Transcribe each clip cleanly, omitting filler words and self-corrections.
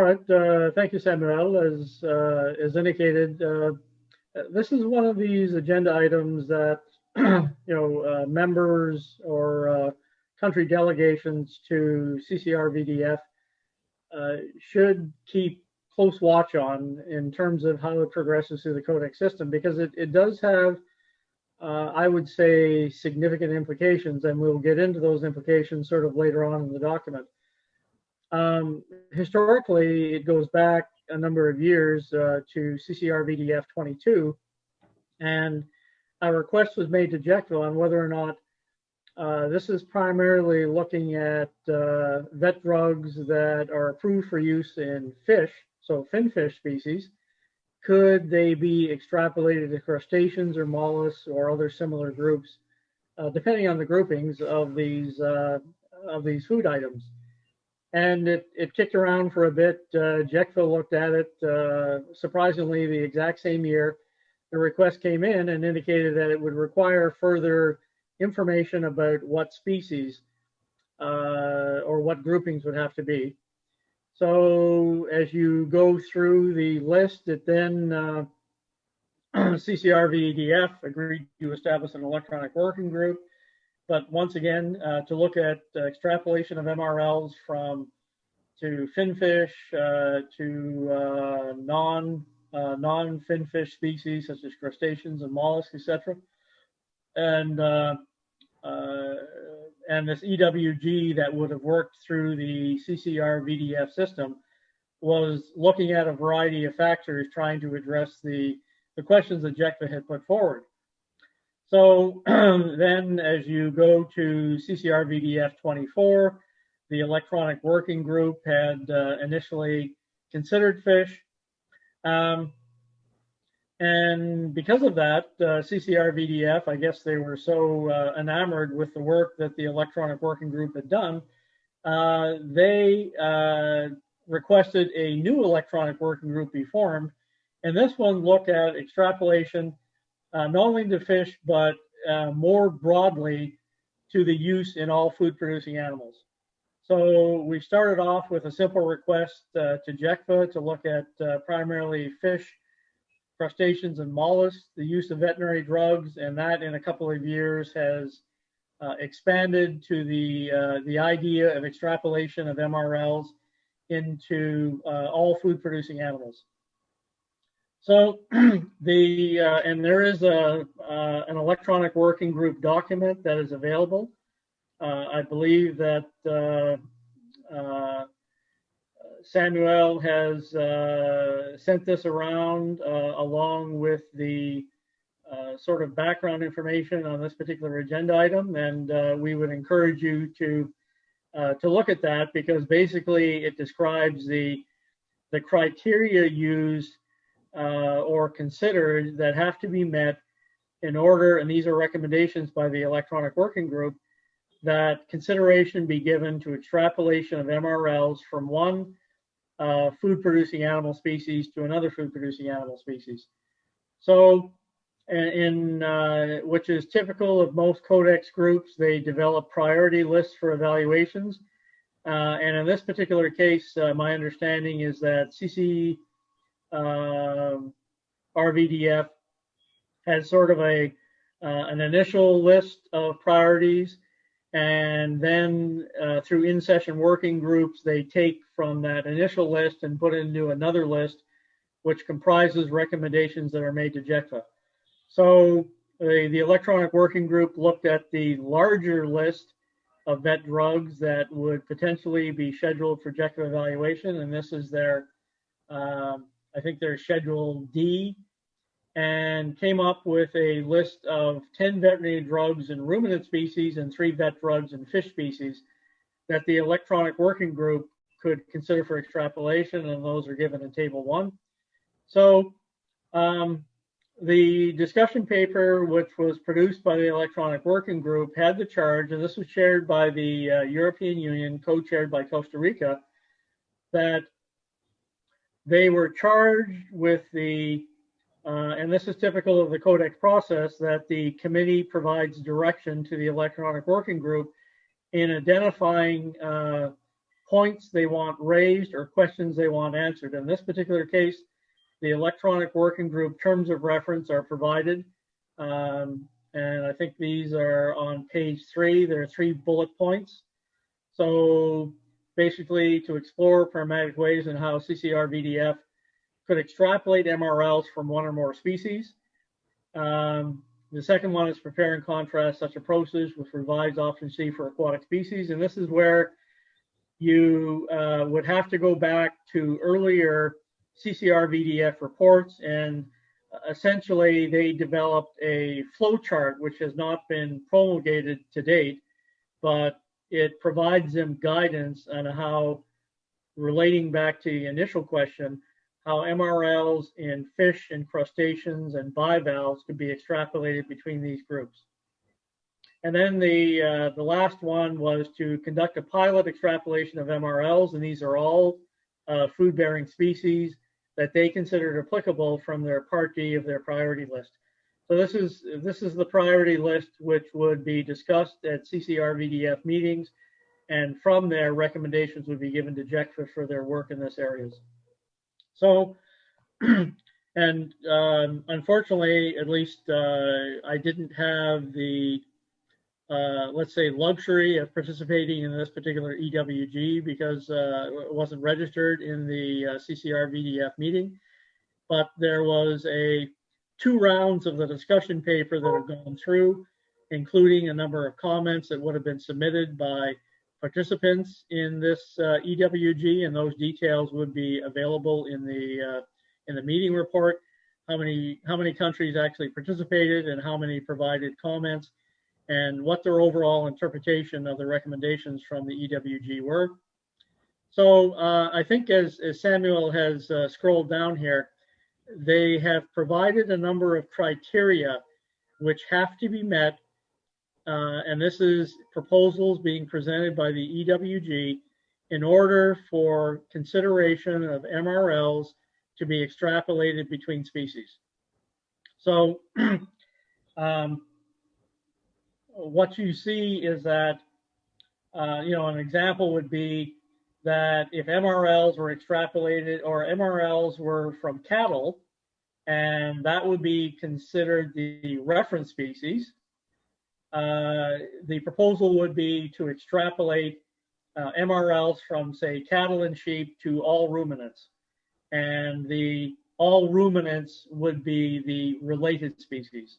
All right, thank you, Samuel. As indicated, this is one of these agenda items that members or country delegations to CCRVDF should keep close watch on in terms of how it progresses through the codex system, because it does have, I would say, significant implications, and we'll get into those implications sort of later on in the document. Historically, it goes back a number of years to CCRVDF 22, and a request was made to JECVA on whether or not this is primarily looking at vet drugs that are approved for use in fish, so finfish species. Could they be extrapolated to crustaceans or mollusks or other similar groups, depending on the groupings of these food items? And it kicked around for a bit. JECVA looked at it. Surprisingly, the exact same year, the request came in and indicated that it would require further information about what species or what groupings would have to be. So as you go through the list, it then CCRVDF agreed to establish an electronic working group. But once again, to look at extrapolation of MRLs to finfish to non-finfish species such as crustaceans and mollusks, etc. And this EWG that would have worked through the CCRVDF system was looking at a variety of factors trying to address the questions that JECVA had put forward. So then as you go to CCRVDF 24, the electronic working group had initially considered fish. And because of that, CCRVDF, I guess they were so enamored with the work that the electronic working group had done, they requested a new electronic working group be formed. And this one looked at extrapolation not only to fish, but more broadly to the use in all food-producing animals. So we started off with a simple request to JECVA to look at primarily fish, crustaceans, and mollusks, the use of veterinary drugs, and that in a couple of years has expanded to the idea of extrapolation of MRLs into all food-producing animals. So and there is an electronic working group document that is available. I believe that Samuel has sent this around along with the sort of background information on this particular agenda item, and we would encourage you to look at that, because basically it describes the criteria used or considered that have to be met in order, and these are recommendations by the electronic working group, that consideration be given to extrapolation of MRLs from one food-producing animal species to another food-producing animal species. So, which is typical of most codex groups, they develop priority lists for evaluations. And in this particular case, my understanding is that RVDF has sort of an initial list of priorities, and then through in-session working groups, they take from that initial list and put it into another list, which comprises recommendations that are made to JECVA. So the electronic working group looked at the larger list of vet drugs that would potentially be scheduled for JECVA evaluation, and this is their I think they're Schedule D, and came up with a list of 10 veterinary drugs in ruminant species and 3 vet drugs in fish species that the electronic working group could consider for extrapolation, and those are given in Table 1. So the discussion paper, which was produced by the electronic working group, had the charge, and this was chaired by the European Union, co-chaired by Costa Rica, that they were charged with and this is typical of the codex process, that the committee provides direction to the electronic working group in identifying points they want raised or questions they want answered. In this particular case, the electronic working group terms of reference are provided. And I think these are on page 3. There are 3 bullet points. So basically, to explore pragmatic ways in how CCRVDF could extrapolate MRLs from one or more species. The second one is prepare and contrast such approaches with revised option C for aquatic species. And this is where you would have to go back to earlier CCRVDF reports, and essentially they developed a flow chart which has not been promulgated to date, but it provides them guidance on how, relating back to the initial question, how MRLs in fish and crustaceans and bivalves could be extrapolated between these groups. And then the last one was to conduct a pilot extrapolation of MRLs, and these are all food-bearing species that they considered applicable from their Part D of their priority list. So this is the priority list, which would be discussed at CCRVDF meetings, and from there, recommendations would be given to JECFA for their work in this areas. So, and unfortunately, at least I didn't have the, let's say, luxury of participating in this particular EWG because it wasn't registered in the CCRVDF meeting. But there was 2 rounds of the discussion paper that have gone through, including a number of comments that would have been submitted by participants in this EWG, and those details would be available in the meeting report. How many countries actually participated and how many provided comments, and what their overall interpretation of the recommendations from the EWG were. So I think as Samuel has scrolled down here, they have provided a number of criteria which have to be met. And this is proposals being presented by the EWG in order for consideration of MRLs to be extrapolated between species. So what you see is that, an example would be that if MRLs were extrapolated, or MRLs were from cattle, and that would be considered the reference species, the proposal would be to extrapolate MRLs from, say, cattle and sheep to all ruminants. And the all ruminants would be the related species.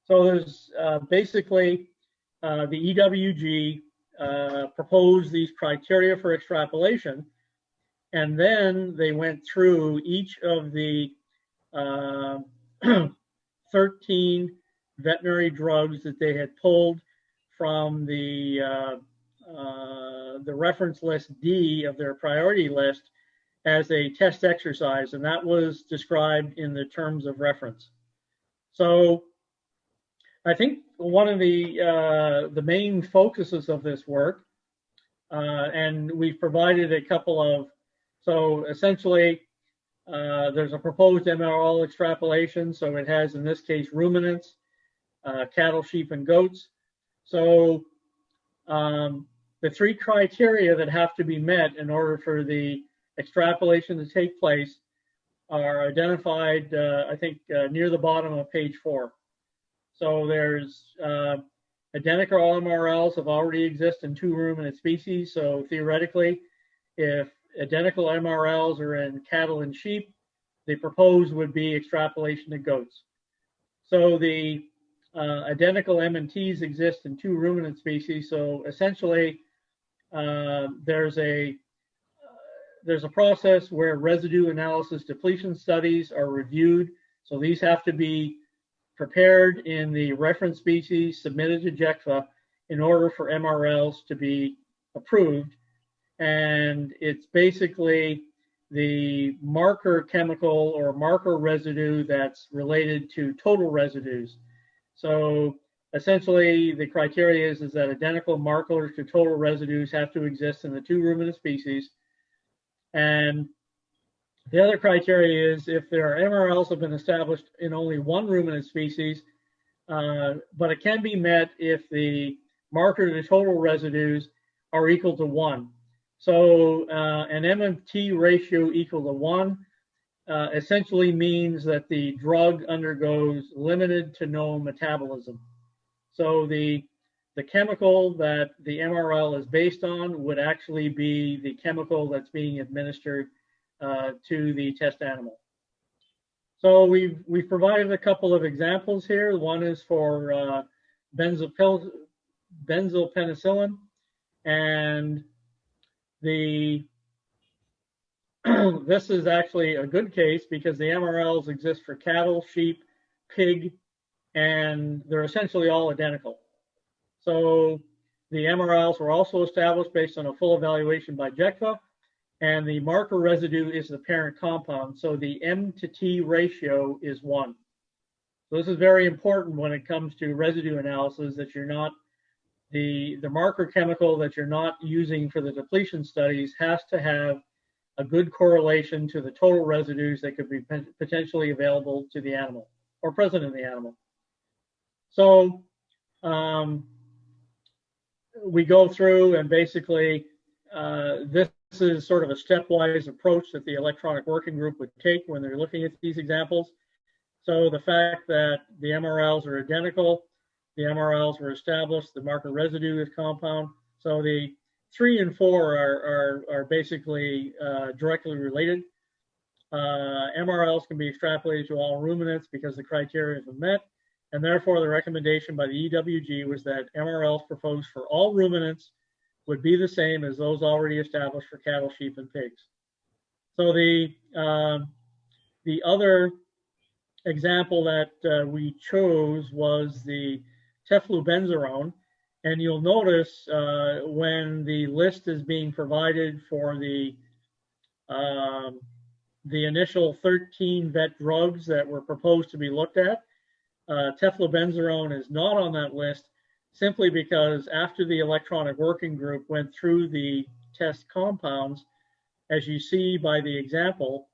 So there's basically the EWG proposed these criteria for extrapolation, and then they went through each of the 13 veterinary drugs that they had pulled from the reference list D of their priority list as a test exercise, and that was described in the terms of reference. So I think one of the main focuses of this work, and we've provided a couple of, so essentially there's a proposed MRL extrapolation, so it has in this case ruminants, cattle, sheep, and goats. So the 3 criteria that have to be met in order for the extrapolation to take place are identified, I think, near the bottom of page 4. So there's identical MRLs have already exist in 2 ruminant species. So theoretically, if identical MRLs are in cattle and sheep, the proposed would be extrapolation to goats. So the identical M&Ts exist in 2 ruminant species. So essentially, there's a process where residue analysis depletion studies are reviewed. So these have to be prepared in the reference species, submitted to JECFA in order for MRLs to be approved. And it's basically the marker chemical or marker residue that's related to total residues. So essentially the criteria is that identical markers to total residues have to exist in the 2 ruminant species. And the other criteria is if there are MRLs have been established in only 1 ruminant species, but it can be met if the marker to total residues are equal to 1. So an MMT ratio equal to 1 essentially means that the drug undergoes limited to no metabolism. So the chemical that the MRL is based on would actually be the chemical that's being administered to the test animal. So we've provided a couple of examples here. One is for benzylpenicillin, and this is actually a good case because the MRLs exist for cattle, sheep, pig, and they're essentially all identical. So the MRLs were also established based on a full evaluation by JECFA, and the marker residue is the parent compound. So the M to T ratio is 1. So this is very important when it comes to residue analysis, that you're not, the marker chemical that you're not using for the depletion studies has to have a good correlation to the total residues that could be potentially available to the animal or present in the animal. So we go through, and basically this is sort of a stepwise approach that the electronic working group would take when they're looking at these examples. So the fact that the MRLs are identical, the MRLs were established, the marker residue is compound. So the 3 and 4 are basically directly related. MRLs can be extrapolated to all ruminants because the criteria have been met, and therefore the recommendation by the EWG was that MRLs proposed for all ruminants would be the same as those already established for cattle, sheep, and pigs. So the other example that we chose was the teflubenzuron, and you'll notice when the list is being provided for the initial 13 vet drugs that were proposed to be looked at, teflubenzuron is not on that list, simply because after the electronic working group went through the test compounds, as you see by the example,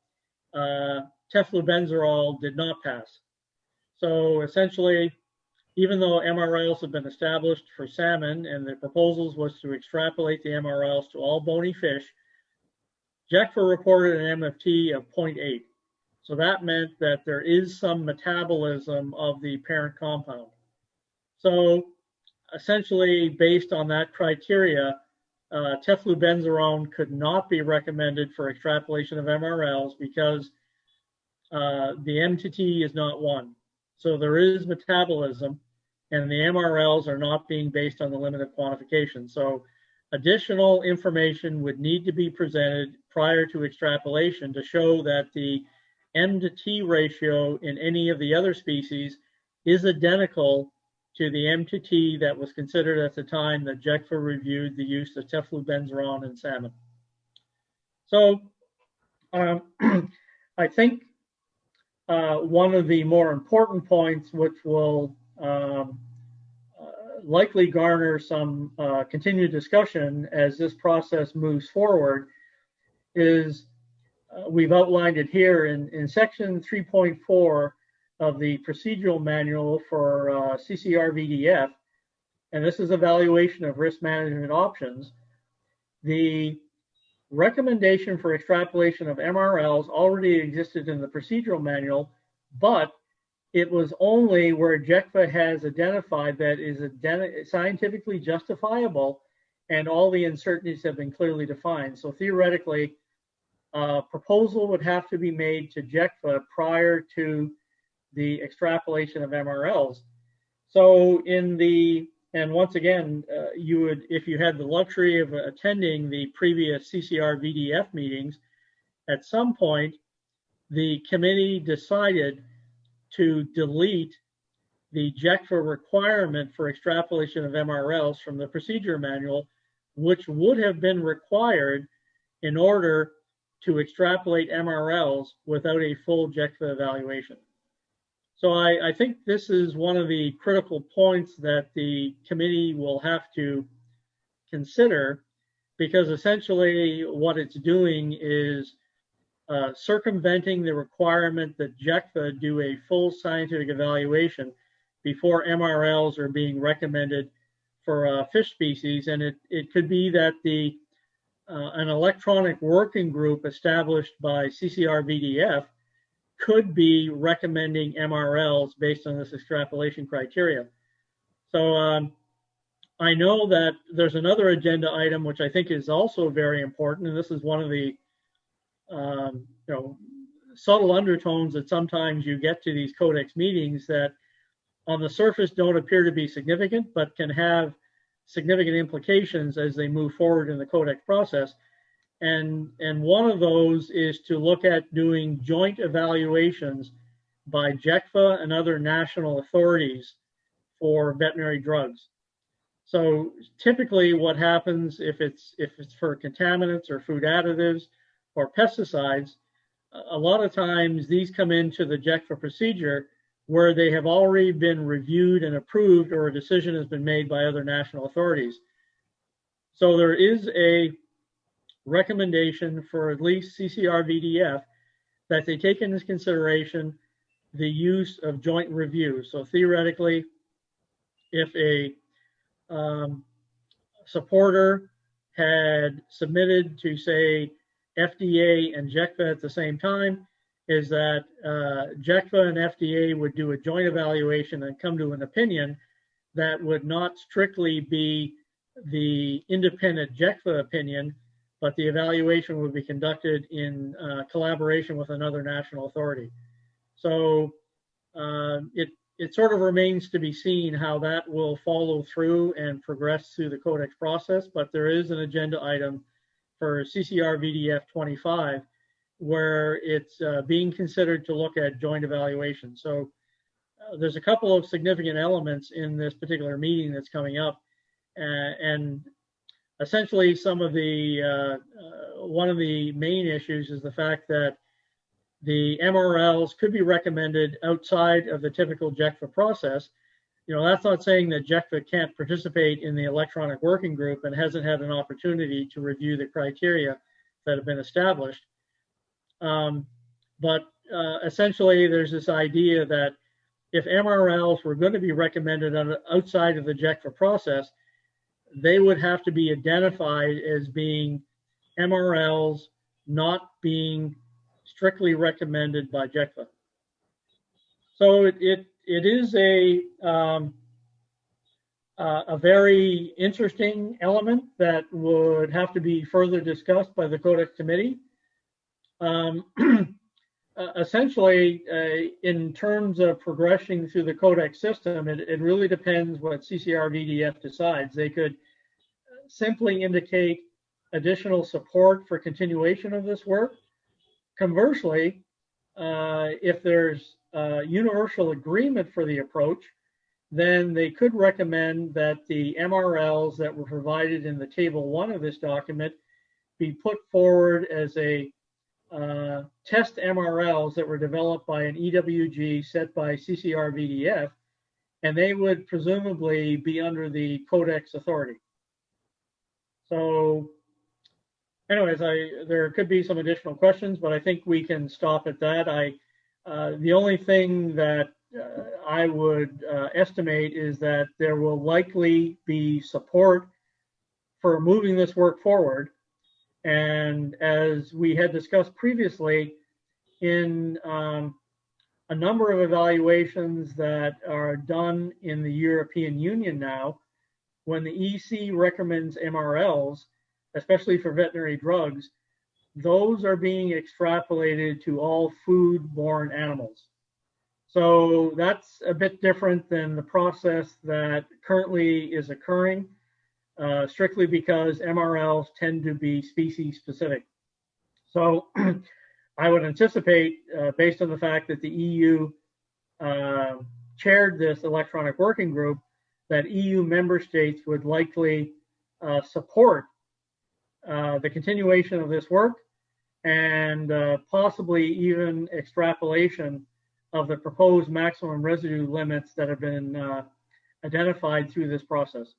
teflubenzuron did not pass. So essentially, even though MRLs have been established for salmon and the proposals was to extrapolate the MRLs to all bony fish, JECFA reported an MFT of 0.8. So that meant that there is some metabolism of the parent compound. So essentially, based on that criteria, teflubenzuron could not be recommended for extrapolation of MRLs because the M to T is not 1. So there is metabolism, and the MRLs are not being based on the limit of quantification. So additional information would need to be presented prior to extrapolation to show that the M to T ratio in any of the other species is identical to the M to T that was considered at the time that JECFA reviewed the use of teflubenzuron in salmon. So I think one of the more important points, which will likely garner some continued discussion as this process moves forward, is we've outlined it here in section 3.4 of the procedural manual for CCRVDF, and this is evaluation of risk management options. The recommendation for extrapolation of MRLs already existed in the procedural manual, but it was only where JECFA has identified that is scientifically justifiable and all the uncertainties have been clearly defined. So theoretically, a proposal would have to be made to JECFA prior to the extrapolation of MRLs. So and once again, you would, if you had the luxury of attending the previous CCRVDF meetings, at some point, the committee decided to delete the JECFA requirement for extrapolation of MRLs from the procedure manual, which would have been required in order to extrapolate MRLs without a full JECFA evaluation. So I think this is one of the critical points that the committee will have to consider, because essentially what it's doing is circumventing the requirement that JECFA do a full scientific evaluation before MRLs are being recommended for fish species. And it could be that the an electronic working group established by CCRVDF could be recommending MRLs based on this extrapolation criteria. So I know that there's another agenda item which I think is also very important, and this is one of the subtle undertones that sometimes you get to these codex meetings that on the surface don't appear to be significant, but can have significant implications as they move forward in the codex process. And one of those is to look at doing joint evaluations by JECFA and other national authorities for veterinary drugs. So typically what happens if it's for contaminants or food additives or pesticides, a lot of times these come into the JECFA procedure where they have already been reviewed and approved, or a decision has been made by other national authorities. So there is a recommendation for at least CCRVDF that they take into consideration the use of joint review. So theoretically, if a supporter had submitted to, say, FDA and JECFA at the same time, is that JECFA and FDA would do a joint evaluation and come to an opinion that would not strictly be the independent JECFA opinion, but the evaluation would be conducted in collaboration with another national authority. So it sort of remains to be seen how that will follow through and progress through the codex process, but there is an agenda item for CCRVDF 25 where it's being considered to look at joint evaluation. So there's a couple of significant elements in this particular meeting that's coming up, and essentially some of the one of the main issues is the fact that the MRLs could be recommended outside of the typical JECFA process. You know, that's not saying that JECFA can't participate in the electronic working group and hasn't had an opportunity to review the criteria that have been established. But essentially, there's this idea that if MRLs were going to be recommended outside of the JECFA process, they would have to be identified as being MRLs not being strictly recommended by JECFA. So it is a very interesting element that would have to be further discussed by the Codex Committee. Essentially, in terms of progressing through the Codex system, it really depends what CCRVDF decides. They could simply indicate additional support for continuation of this work. Conversely, if there's universal agreement for the approach, then they could recommend that the MRLs that were provided in the Table 1 of this document be put forward as a test MRLs that were developed by an EWG set by CCRVDF, and they would presumably be under the Codex authority. So anyways, there could be some additional questions, but I think we can stop at that. The only thing that I would estimate is that there will likely be support for moving this work forward. And as we had discussed previously, in a number of evaluations that are done in the European Union now, when the EC recommends MRLs, especially for veterinary drugs, those are being extrapolated to all food-borne animals. So that's a bit different than the process that currently is occurring, strictly because MRLs tend to be species-specific. So I would anticipate, based on the fact that the EU chaired this electronic working group, that EU member states would likely support the continuation of this work and possibly even extrapolation of the proposed maximum residue limits that have been identified through this process.